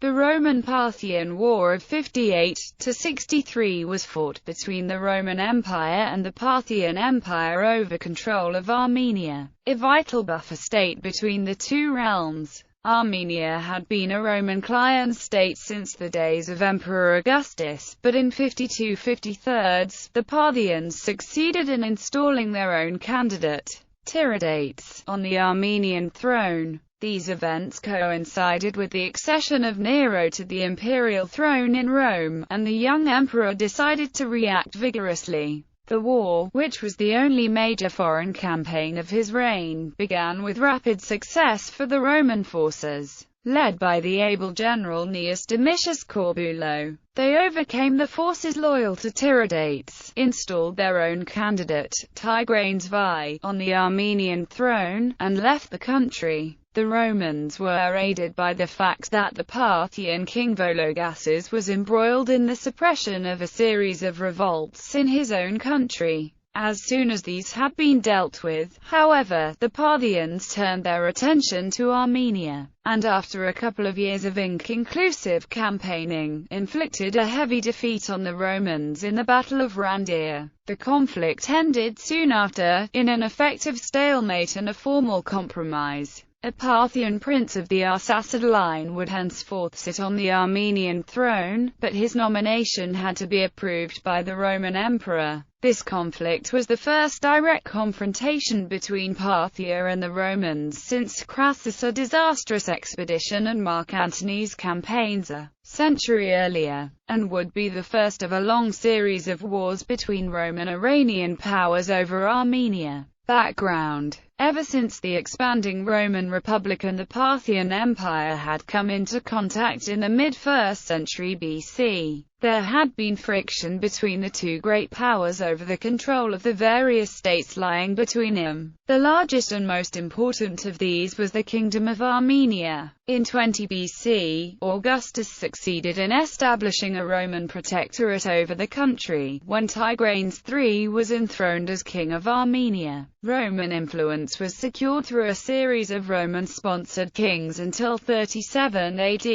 The Roman-Parthian War of 58–63 was fought between the Roman Empire and the Parthian Empire over control of Armenia, a vital buffer state between the two realms. Armenia had been a Roman client state since the days of Emperor Augustus, but in 52–53, the Parthians succeeded in installing their own candidate, Tiridates, on the Armenian throne. These events coincided with the accession of Nero to the imperial throne in Rome, and the young emperor decided to react vigorously. The war, which was the only major foreign campaign of his reign, began with rapid success for the Roman forces. Led by the able general Gnaeus Domitius Corbulo, they overcame the forces loyal to Tiridates, installed their own candidate, Tigranes V, on the Armenian throne, and left the country. The Romans were aided by the fact that the Parthian king Vologases was embroiled in the suppression of a series of revolts in his own country. As soon as these had been dealt with, however, the Parthians turned their attention to Armenia, and after a couple of years of inconclusive campaigning, inflicted a heavy defeat on the Romans in the Battle of Rhandeia. The conflict ended soon after, in an effective stalemate and a formal compromise. A Parthian prince of the Arsacid line would henceforth sit on the Armenian throne, but his nomination had to be approved by the Roman emperor. This conflict was the first direct confrontation between Parthia and the Romans since Crassus' disastrous expedition and Mark Antony's campaigns a century earlier, and would be the first of a long series of wars between Roman and Iranian powers over Armenia. Background: ever since the expanding Roman Republic and the Parthian Empire had come into contact in the mid-1st century BC, there had been friction between the two great powers over the control of the various states lying between them. The largest and most important of these was the Kingdom of Armenia. In 20 BC, Augustus succeeded in establishing a Roman protectorate over the country, when Tigranes III was enthroned as King of Armenia. Roman influence was secured through a series of Roman-sponsored kings until 37 AD,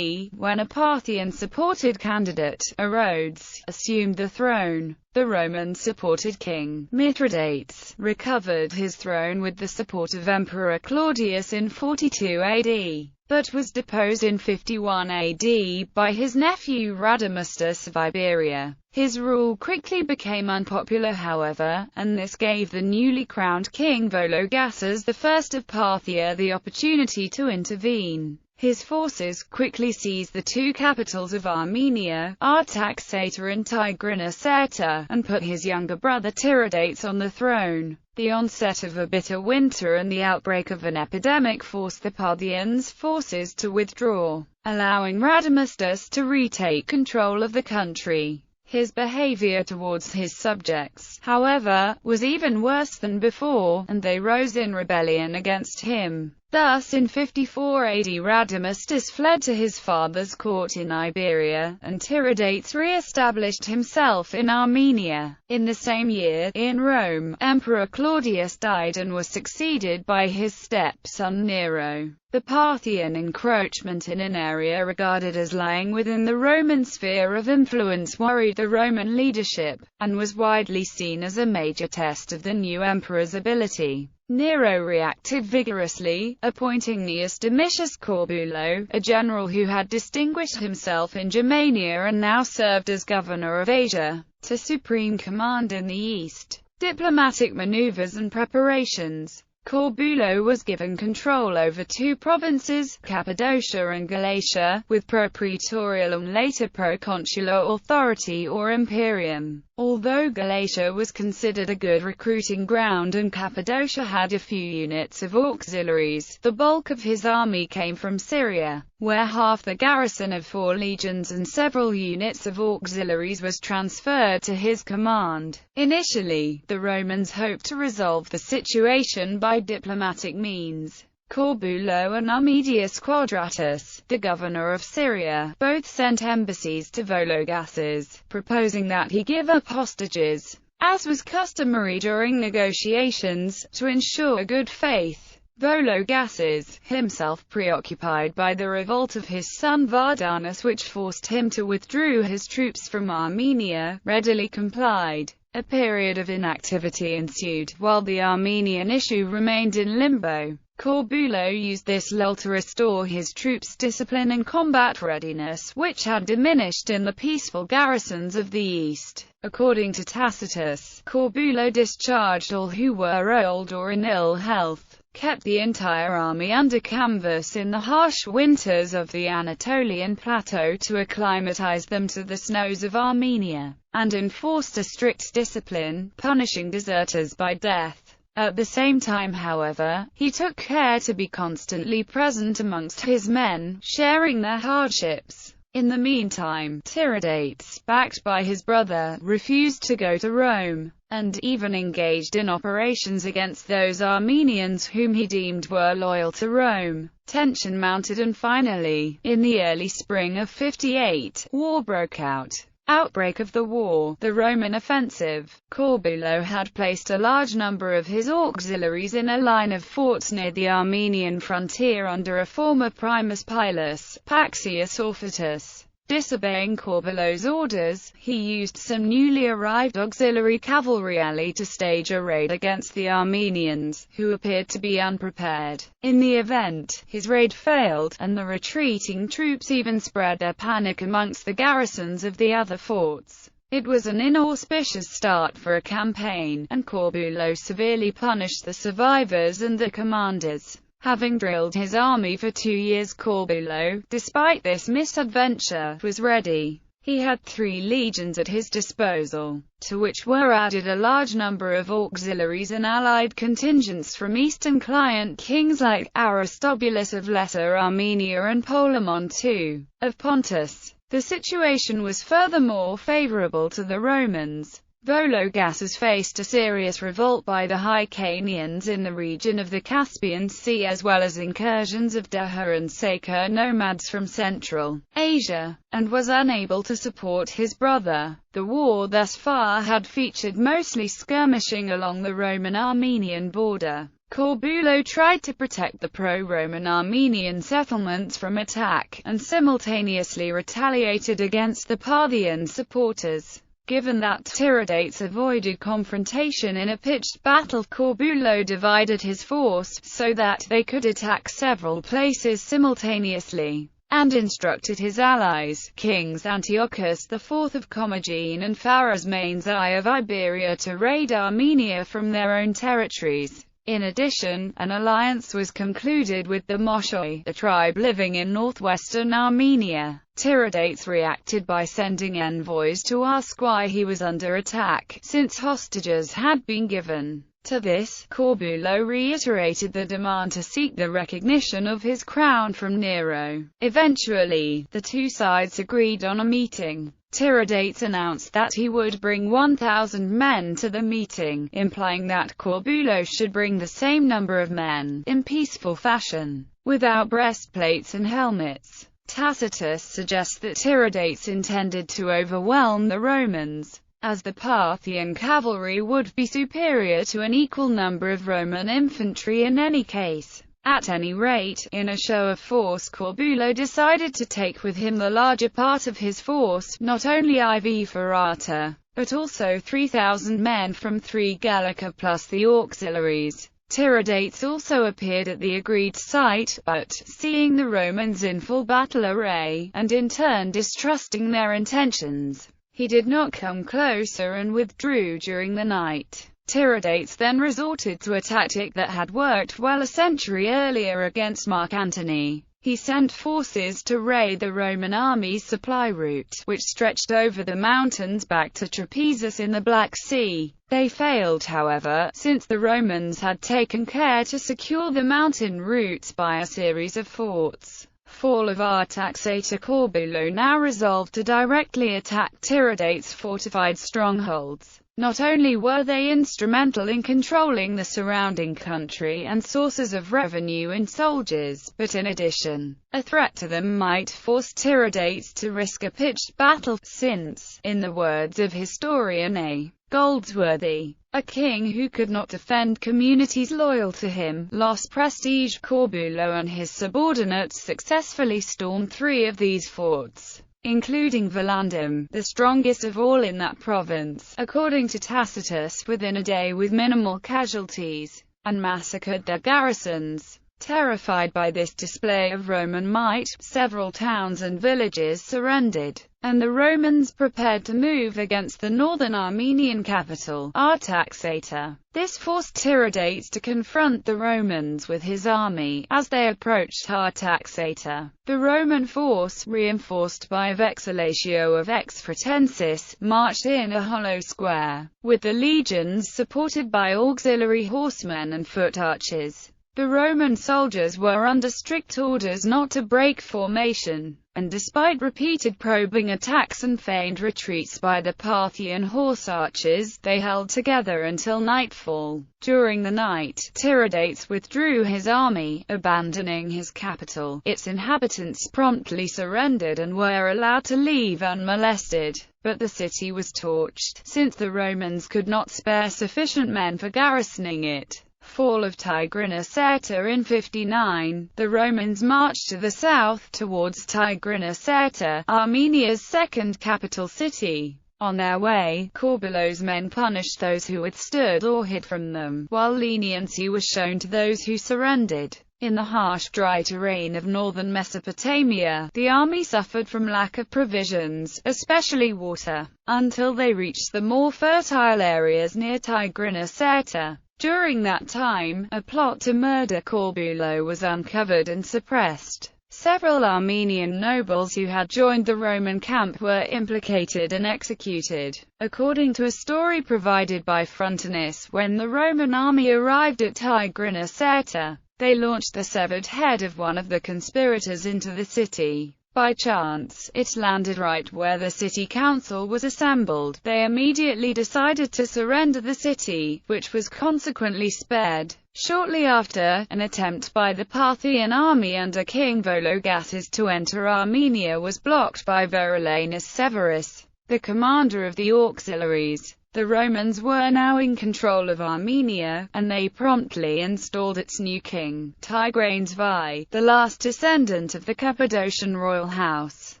when a Parthian-supported candidate, Rhodes, assumed the throne. The Roman-supported king, Mithridates, recovered his throne with the support of Emperor Claudius in 42 AD, but was deposed in 51 AD by his nephew Rhadamastus of Iberia. His rule quickly became unpopular, however, and this gave the newly crowned king Vologases I of Parthia the opportunity to intervene. His forces quickly seized the two capitals of Armenia, Artaxata and Tigranaceta, and put his younger brother Tiridates on the throne. The onset of a bitter winter and the outbreak of an epidemic forced the Parthians' forces to withdraw, allowing Rhadamastus to retake control of the country. His behavior towards his subjects, however, was even worse than before, and they rose in rebellion against him. Thus in 54 AD Rhadamastus fled to his father's court in Iberia, and Tiridates re-established himself in Armenia. In the same year, in Rome, Emperor Claudius died and was succeeded by his stepson Nero. The Parthian encroachment in an area regarded as lying within the Roman sphere of influence worried the Roman leadership, and was widely seen as a major test of the new emperor's ability. Nero reacted vigorously, appointing Gnaeus Domitius Corbulo, a general who had distinguished himself in Germania and now served as governor of Asia, to supreme command in the east. Diplomatic maneuvers and preparations. Corbulo was given control over two provinces, Cappadocia and Galatia, with pro-praetorial and later pro-consular authority or imperium. Although Galatia was considered a good recruiting ground and Cappadocia had a few units of auxiliaries, the bulk of his army came from Syria, where half the garrison of 4 legions and several units of auxiliaries was transferred to his command. Initially, the Romans hoped to resolve the situation by diplomatic means. Corbulo and Armedius Quadratus, the governor of Syria, both sent embassies to Vologases, proposing that he give up hostages, as was customary during negotiations, to ensure good faith. Vologases, himself preoccupied by the revolt of his son Vardanus, which forced him to withdraw his troops from Armenia, readily complied. A period of inactivity ensued, while the Armenian issue remained in limbo. Corbulo used this lull to restore his troops' discipline and combat readiness, which had diminished in the peaceful garrisons of the east. According to Tacitus, Corbulo discharged all who were old or in ill health, kept the entire army under canvas in the harsh winters of the Anatolian plateau to acclimatize them to the snows of Armenia, and enforced a strict discipline, punishing deserters by death. At the same time, however, he took care to be constantly present amongst his men, sharing their hardships. In the meantime, Tiridates, backed by his brother, refused to go to Rome, and even engaged in operations against those Armenians whom he deemed were loyal to Rome. Tension mounted, and finally, in the early spring of 58, war broke out. Outbreak of the war, the Roman offensive. Corbulo had placed a large number of his auxiliaries in a line of forts near the Armenian frontier under a former primus pilus, Paxius Orphatus. Disobeying Corbulo's orders, he used some newly arrived auxiliary cavalry to stage a raid against the Armenians, who appeared to be unprepared. In the event, his raid failed, and the retreating troops even spread their panic amongst the garrisons of the other forts. It was an inauspicious start for a campaign, and Corbulo severely punished the survivors and the commanders. Having drilled his army for 2 years, Corbulo, despite this misadventure, was ready. He had 3 legions at his disposal, to which were added a large number of auxiliaries and allied contingents from eastern client kings like Aristobulus of Lesser Armenia and Polemon II of Pontus. The situation was furthermore favorable to the Romans. Vologases faced a serious revolt by the Hyrcanians in the region of the Caspian Sea, as well as incursions of Daha and Sakher nomads from Central Asia, and was unable to support his brother. The war thus far had featured mostly skirmishing along the Roman-Armenian border. Corbulo tried to protect the pro-Roman Armenian settlements from attack, and simultaneously retaliated against the Parthian supporters. Given that Tiridates avoided confrontation in a pitched battle, Corbulo divided his force, so that they could attack several places simultaneously, and instructed his allies, kings Antiochus IV of Commagene and Pharasmanes I of Iberia, to raid Armenia from their own territories. In addition, an alliance was concluded with the Moshoi, a tribe living in northwestern Armenia. Tiridates reacted by sending envoys to ask why he was under attack, since hostages had been given. To this, Corbulo reiterated the demand to seek the recognition of his crown from Nero. Eventually, the two sides agreed on a meeting. Tiridates announced that he would bring 1,000 men to the meeting, implying that Corbulo should bring the same number of men, in peaceful fashion, without breastplates and helmets. Tacitus suggests that Tiridates intended to overwhelm the Romans, as the Parthian cavalry would be superior to an equal number of Roman infantry in any case. At any rate, in a show of force, Corbulo decided to take with him the larger part of his force, not only IV Ferrata, but also 3,000 men from 3 Gallica plus the auxiliaries. Tiridates also appeared at the agreed site, but, seeing the Romans in full battle array, and in turn distrusting their intentions, he did not come closer and withdrew during the night. Tiridates then resorted to a tactic that had worked well a century earlier against Mark Antony. He sent forces to raid the Roman army's supply route, which stretched over the mountains back to Trapezus in the Black Sea. They failed, however, since the Romans had taken care to secure the mountain routes by a series of forts. Fall of Artaxata. Corbulo now resolved to directly attack Tiridates' fortified strongholds. Not only were they instrumental in controlling the surrounding country and sources of revenue and soldiers, but in addition, a threat to them might force Tiridates to risk a pitched battle, since, in the words of historian A. Goldsworthy, a king who could not defend communities loyal to him, lost prestige. Corbulo and his subordinates successfully stormed 3 of these forts, including Volandum, the strongest of all in that province, according to Tacitus, within a day with minimal casualties, and massacred their garrisons. Terrified by this display of Roman might, several towns and villages surrendered, and the Romans prepared to move against the northern Armenian capital, Artaxata. This forced Tiridates to confront the Romans with his army. As they approached Artaxata, the Roman force, reinforced by a vexillatio of Exfratensis, marched in a hollow square, with the legions supported by auxiliary horsemen and foot archers. The Roman soldiers were under strict orders not to break formation, and despite repeated probing attacks and feigned retreats by the Parthian horse archers, they held together until nightfall. During the night, Tiridates withdrew his army, abandoning his capital. Its inhabitants promptly surrendered and were allowed to leave unmolested, but the city was torched, since the Romans could not spare sufficient men for garrisoning it. Fall of Tigranocerta in 59, the Romans marched to the south, towards Tigranocerta, Armenia's second capital city. On their way, Corbulo's men punished those who withstood or hid from them, while leniency was shown to those who surrendered. In the harsh, dry terrain of northern Mesopotamia, the army suffered from lack of provisions, especially water, until they reached the more fertile areas near Tigranocerta. During that time, a plot to murder Corbulo was uncovered and suppressed. Several Armenian nobles who had joined the Roman camp were implicated and executed. According to a story provided by Frontinus, when the Roman army arrived at Tigranocerta, they launched the severed head of one of the conspirators into the city. By chance, it landed right where the city council was assembled. They immediately decided to surrender the city, which was consequently spared. Shortly after, an attempt by the Parthian army under King Vologases to enter Armenia was blocked by Verilanus Severus, the commander of the auxiliaries. The Romans were now in control of Armenia, and they promptly installed its new king, Tigranes V, the last descendant of the Cappadocian royal house.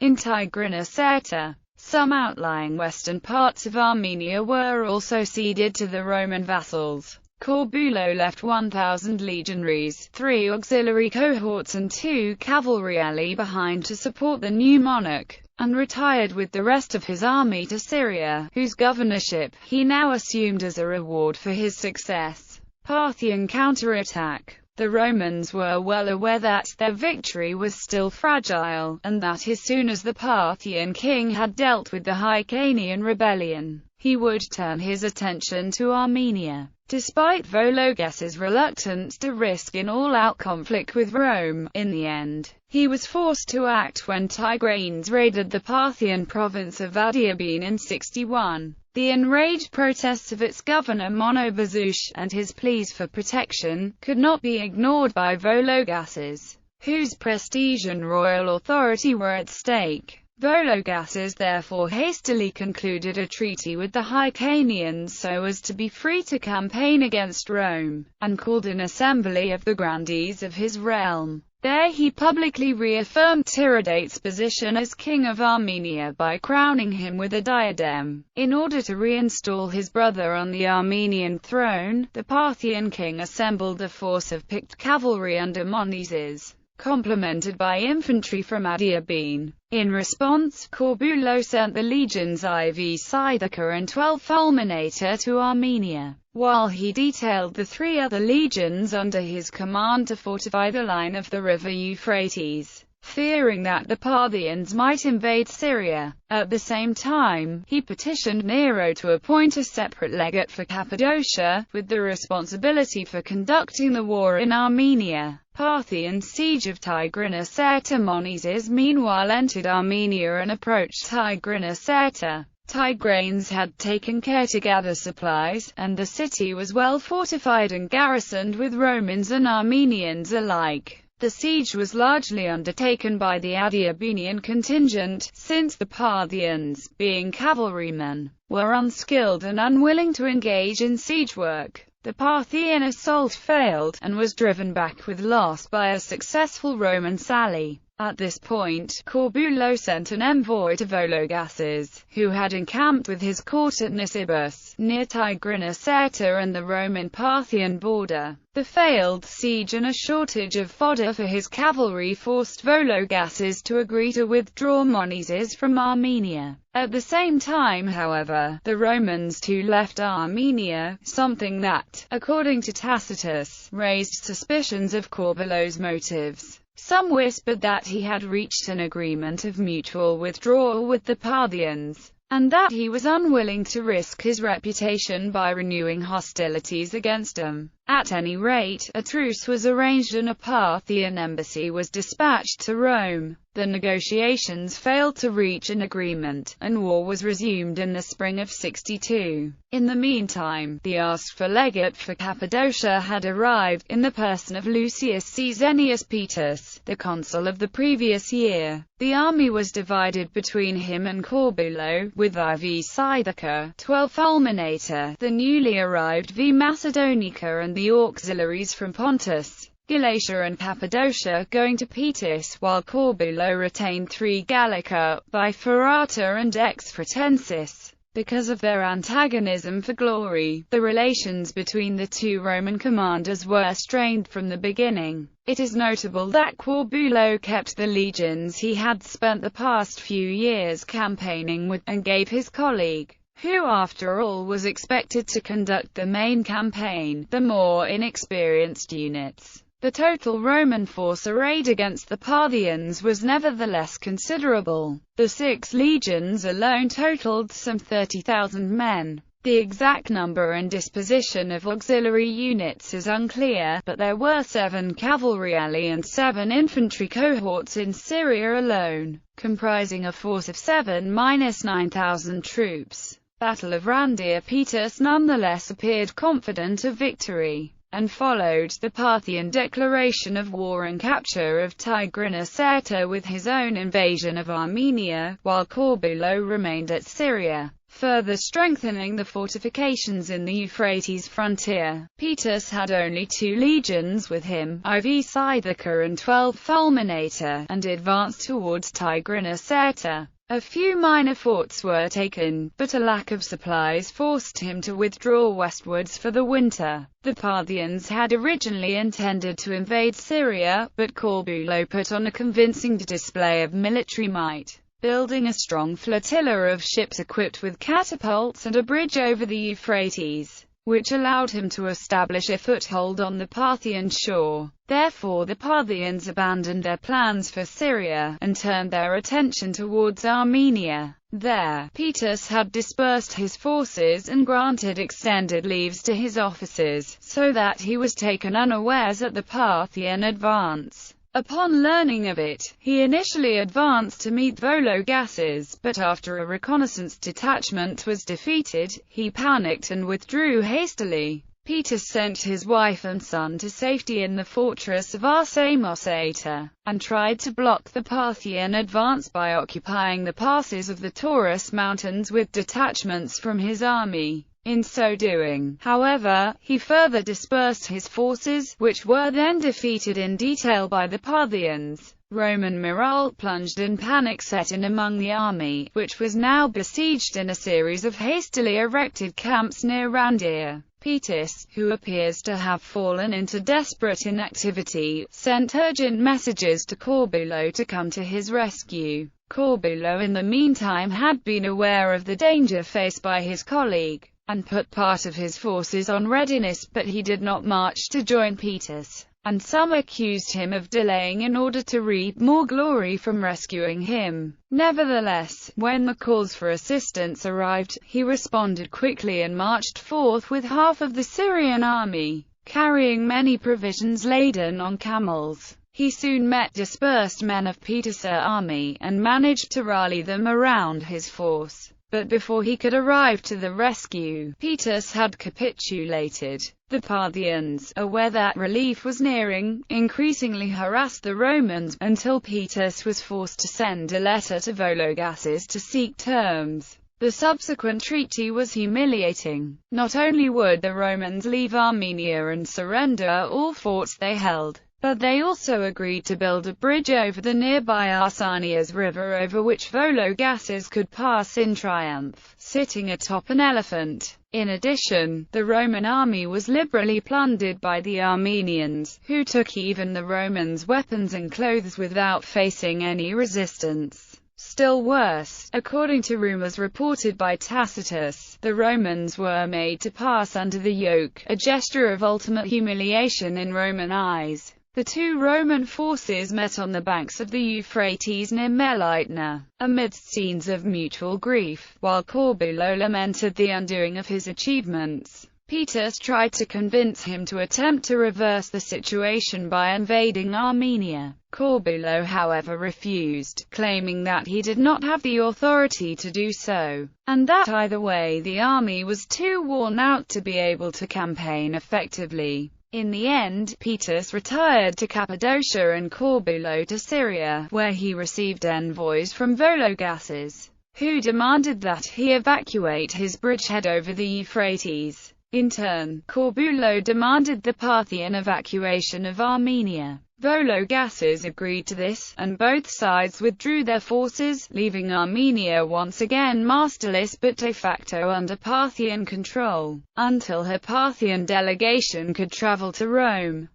In Tigranocerta, some outlying western parts of Armenia were also ceded to the Roman vassals. Corbulo left 1,000 legionaries, 3 auxiliary cohorts and 2 cavalry behind to support the new monarch, and retired with the rest of his army to Syria, whose governorship he now assumed as a reward for his success. Parthian counterattack. The Romans were well aware that their victory was still fragile, and that as soon as the Parthian king had dealt with the Hyrcanian rebellion, he would turn his attention to Armenia. Despite Vologases' reluctance to risk an all-out conflict with Rome, in the end, he was forced to act when Tigranes raided the Parthian province of Adiabene in 61. The enraged protests of its governor Monobazush, and his pleas for protection, could not be ignored by Vologases, whose prestige and royal authority were at stake. Vologases therefore hastily concluded a treaty with the Hyrcanians so as to be free to campaign against Rome, and called an assembly of the grandees of his realm. There he publicly reaffirmed Tiridates' position as king of Armenia by crowning him with a diadem. In order to reinstall his brother on the Armenian throne, the Parthian king assembled a force of picked cavalry under Monises, complemented by infantry from Adiabene. In response, Corbulo sent the legions IV Scythica and 12 Fulminator to Armenia, while he detailed the 3 other legions under his command to fortify the line of the river Euphrates, fearing that the Parthians might invade Syria. At the same time, he petitioned Nero to appoint a separate legate for Cappadocia, with the responsibility for conducting the war in Armenia. Parthian siege of Tigranocerta. Monises meanwhile entered Armenia and approached Tigranocerta. Tigranes had taken care to gather supplies, and the city was well fortified and garrisoned with Romans and Armenians alike. The siege was largely undertaken by the Armenian contingent, since the Parthians, being cavalrymen, were unskilled and unwilling to engage in siege work. The Parthian assault failed, and was driven back with loss by a successful Roman sally. At this point, Corbulo sent an envoy to Vologases, who had encamped with his court at Nisibis, near Tigrinna and the Roman-Parthian border. The failed siege and a shortage of fodder for his cavalry forced Vologases to agree to withdraw Monises from Armenia. At the same time, however, the Romans too left Armenia, something that, according to Tacitus, raised suspicions of Corbulo's motives. Some whispered that he had reached an agreement of mutual withdrawal with the Parthians, and that he was unwilling to risk his reputation by renewing hostilities against them. At any rate, a truce was arranged and a Parthian embassy was dispatched to Rome. The negotiations failed to reach an agreement, and war was resumed in the spring of 62. In the meantime, the asked-for legate for Cappadocia had arrived, in the person of Lucius Caesenius Paetus, the consul of the previous year. The army was divided between him and Corbulo, with IV Scythica, 12 Fulminator, the newly arrived V Macedonica and the auxiliaries from Pontus, Galatia and Cappadocia going to Paetus, while Corbulo retained 3 Gallica, Biferata and Ex Fretensis. Because of their antagonism for glory, the relations between the two Roman commanders were strained from the beginning. It is notable that Corbulo kept the legions he had spent the past few years campaigning with, and gave his colleague, who after all was expected to conduct the main campaign, the more inexperienced units. The total Roman force arrayed against the Parthians was nevertheless considerable. The 6 legions alone totaled some 30,000 men. The exact number and disposition of auxiliary units is unclear, but there were 7 cavalry and 7 infantry cohorts in Syria alone, comprising a force of 7–9,000 troops. Battle of Rhandeia. Paetus nonetheless appeared confident of victory, and followed the Parthian declaration of war and capture of Tigrinna with his own invasion of Armenia, while Corbulo remained at Syria, further strengthening the fortifications in the Euphrates frontier. Paetus had only 2 legions with him, IV Scythica and 12 Fulminator, and advanced towards Tigrinna. A few minor forts were taken, but a lack of supplies forced him to withdraw westwards for the winter. The Parthians had originally intended to invade Syria, but Corbulo put on a convincing display of military might, building a strong flotilla of ships equipped with catapults and a bridge over the Euphrates, which allowed him to establish a foothold on the Parthian shore. Therefore the Parthians abandoned their plans for Syria, and turned their attention towards Armenia. There, Paetus had dispersed his forces and granted extended leaves to his officers, so that he was taken unawares at the Parthian advance. Upon learning of it, he initially advanced to meet Vologases, but after a reconnaissance detachment was defeated, he panicked and withdrew hastily. Paetus sent his wife and son to safety in the fortress of Arsamosata, and tried to block the Parthian advance by occupying the passes of the Taurus Mountains with detachments from his army. In so doing, however, he further dispersed his forces, which were then defeated in detail by the Parthians. Roman morale plunged and panic set in among the army, which was now besieged in a series of hastily erected camps near Rhandeia. Paetus, who appears to have fallen into desperate inactivity, sent urgent messages to Corbulo to come to his rescue. Corbulo in the meantime had been aware of the danger faced by his colleague, and put part of his forces on readiness, but he did not march to join Paetus, and some accused him of delaying in order to reap more glory from rescuing him. Nevertheless, when the calls for assistance arrived, he responded quickly and marched forth with half of the Syrian army, carrying many provisions laden on camels. He soon met dispersed men of Paetus' army, and managed to rally them around his force. But before he could arrive to the rescue, Peters had capitulated. The Parthians, aware that relief was nearing, increasingly harassed the Romans, until Peters was forced to send a letter to Vologases to seek terms. The subsequent treaty was humiliating. Not only would the Romans leave Armenia and surrender all forts they held, but they also agreed to build a bridge over the nearby Arsanias River over which Vologases could pass in triumph, sitting atop an elephant. In addition, the Roman army was liberally plundered by the Armenians, who took even the Romans' weapons and clothes without facing any resistance. Still worse, according to rumors reported by Tacitus, the Romans were made to pass under the yoke, a gesture of ultimate humiliation in Roman eyes. The two Roman forces met on the banks of the Euphrates near Melitna, amidst scenes of mutual grief, while Corbulo lamented the undoing of his achievements. Peters tried to convince him to attempt to reverse the situation by invading Armenia. Corbulo, however, refused, claiming that he did not have the authority to do so, and that either way the army was too worn out to be able to campaign effectively. In the end, Peters retired to Cappadocia and Corbulo to Syria, where he received envoys from Vologases, who demanded that he evacuate his bridgehead over the Euphrates. In turn, Corbulo demanded the Parthian evacuation of Armenia. Vologases agreed to this, and both sides withdrew their forces, leaving Armenia once again masterless but de facto under Parthian control, until her Parthian delegation could travel to Rome.